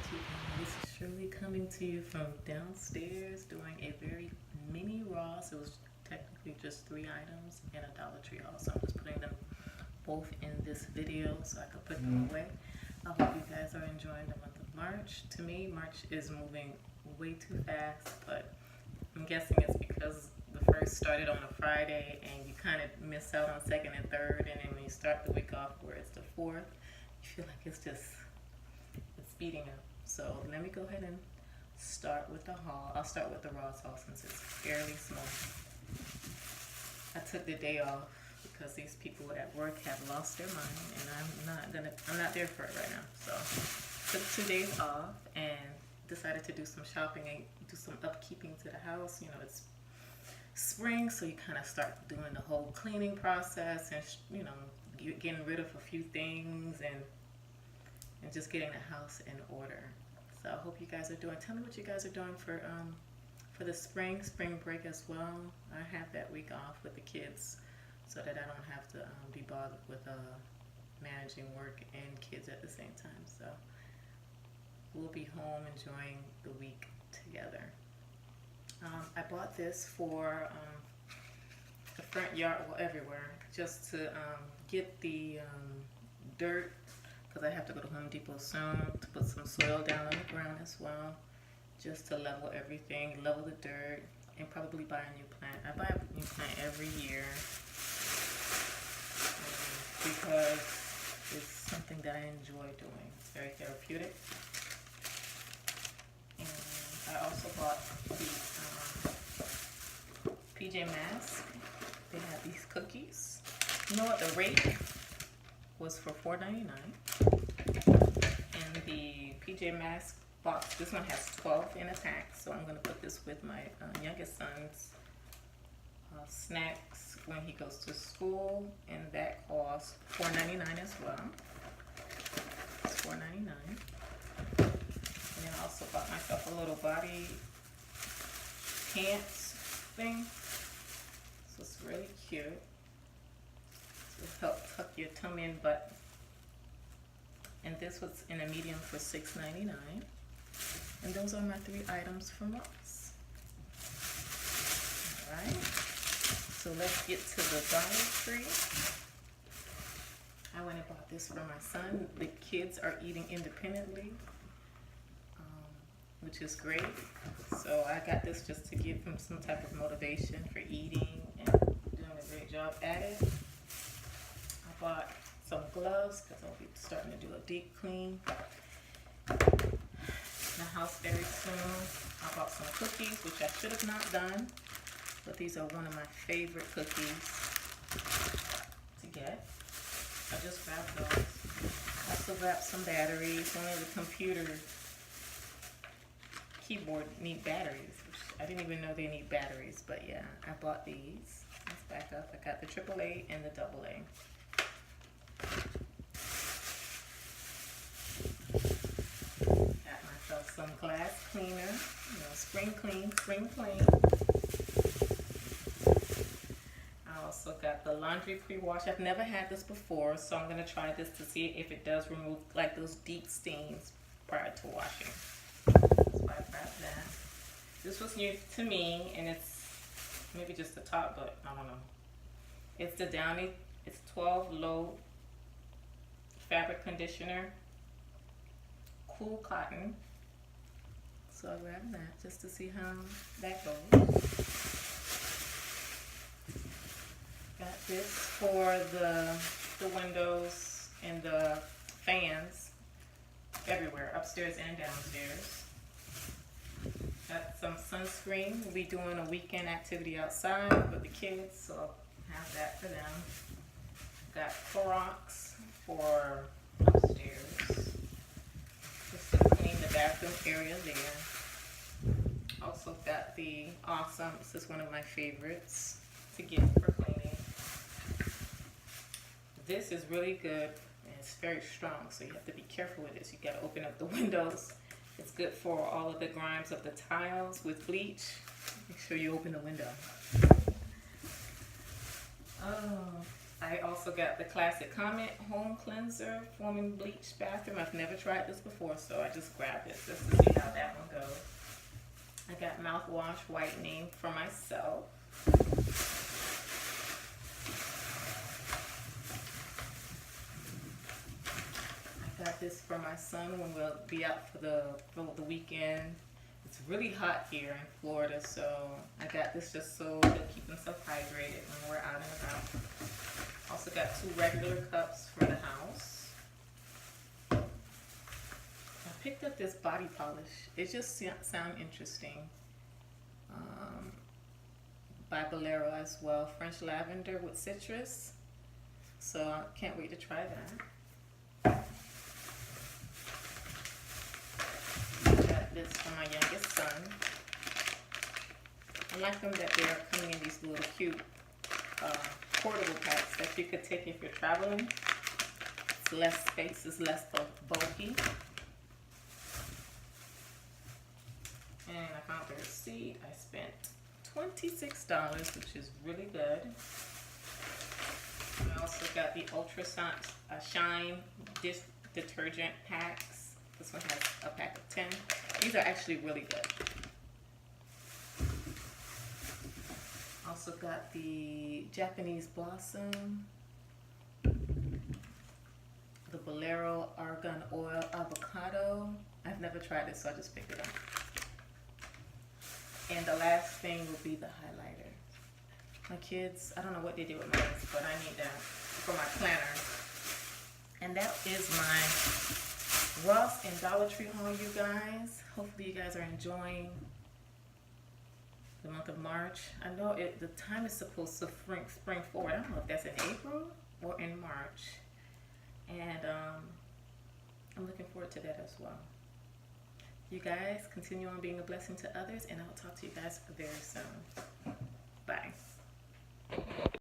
YouTube. This is Shirley coming to you from downstairs doing a very mini Ross. It was technically just 3 items and a Dollar Tree haul, so I'm just putting them both in this video so I can put them away. I hope you guys are enjoying the month of March. To me, March is moving way too fast, but I'm guessing it's because the first started on a Friday and you kind of miss out on second and third, and then when you start the week off where it's the fourth, you feel like it's speeding up. So let me go ahead and start with the haul. I'll start with the Ross haul since it's fairly small. I took the day off because these people at work have lost their mind, and I'm not there for it right now. So took 2 days off and decided to do some shopping and do some upkeeping to the house. You know, it's spring, so you kind of start doing the whole cleaning process and getting rid of a few things and just getting the house in order. So I hope you guys are doing. Tell me what you guys are doing for the spring break as well. I have that week off with the kids so that I don't have to be bothered with managing work and kids at the same time. So we'll be home enjoying the week together. I bought this for the front yard, well, everywhere, just to get the dirt, because I have to go to Home Depot soon to put some soil down on the ground as well, just to level everything, level the dirt, and probably buy a new plant. I buy a new plant every year because it's something that I enjoy doing. It's very therapeutic. And I also bought these PJ Masks. They have these cookies. You know what? The rate was for $4.99. And the PJ Masks box, this one has 12 in a pack, so I'm going to put this with my youngest son's snacks when he goes to school, and that costs $4.99 as well. It's $4.99. And then I also bought myself a little body pants thing. So it's really cute. It'll help tuck your tummy and butt. And this was in a medium for $6.99. And those are my 3 items from Ross. Alright. So let's get to the Dollar Tree. I went and bought this for my son. The kids are eating independently, which is great. So I got this just to give him some type of motivation for eating and doing a great job at it. I bought some gloves because I'll be starting to do a deep clean in the house very soon. I bought some cookies, which I should have not done, but these are one of my favorite cookies to get. I just grabbed those. I also grabbed some batteries. One of the computer keyboard need batteries, which I didn't even know they need batteries, but yeah, I bought these. Let's back up. I got the AAA and the AA. Got myself some glass cleaner, spring clean, spring clean. I also got the laundry pre-wash. I've never had this before, so I'm going to try this to see if it does remove like those deep stains prior to washing. So I grabbed that. This was new to me, and it's maybe just the top, but I don't know. It's the Downy. It's 12 low fabric conditioner, cool cotton. So I grabbed that just to see how that goes. Got this for the windows and the fans everywhere, upstairs and downstairs. Got some sunscreen. We'll be doing a weekend activity outside with the kids, so I'll have that for them. Got Clorox for upstairs, just to clean the bathroom area there. Also got the Awesome, this is one of my favorites to get for cleaning. This is really good, and it's very strong, so you have to be careful with this. You got to open up the windows. It's good for all of the grimes of the tiles with bleach. Make sure you open the window. Oh, I also got the Classic Comment Home Cleanser Foaming Bleach Bathroom. I've never tried this before, so I just grabbed it just to see how that one goes. I got mouthwash whitening for myself. I got this for my son when we'll be out for the weekend. It's really hot here in Florida, so I got this just so to keep himself hydrated when we're out and about. Also got 2 regular cups for the house. I picked up this body polish. It just sounds interesting. By Bolero as well. French lavender with citrus. So I can't wait to try that. Got this for my youngest son. I like them that they're coming in these little cute portable packs that you could take if you're traveling. It's less space, it's less bulky. And I found the receipt. I spent $26, which is really good. I also got the Ultra Shine dish detergent packs. This one has a pack of 10. These are actually really good. Also got the Japanese Blossom, the Bolero Argan Oil Avocado. I've never tried it, so I just picked it up. And the last thing will be the highlighter. My kids, I don't know what they did with mine, but I need that for my planner. And that is my Ross and Dollar Tree haul, you guys. Hopefully you guys are enjoying the month of March. I know the time is supposed to spring forward. I don't know if that's in April or in March. And I'm looking forward to that as well. You guys continue on being a blessing to others, and I'll talk to you guys very soon.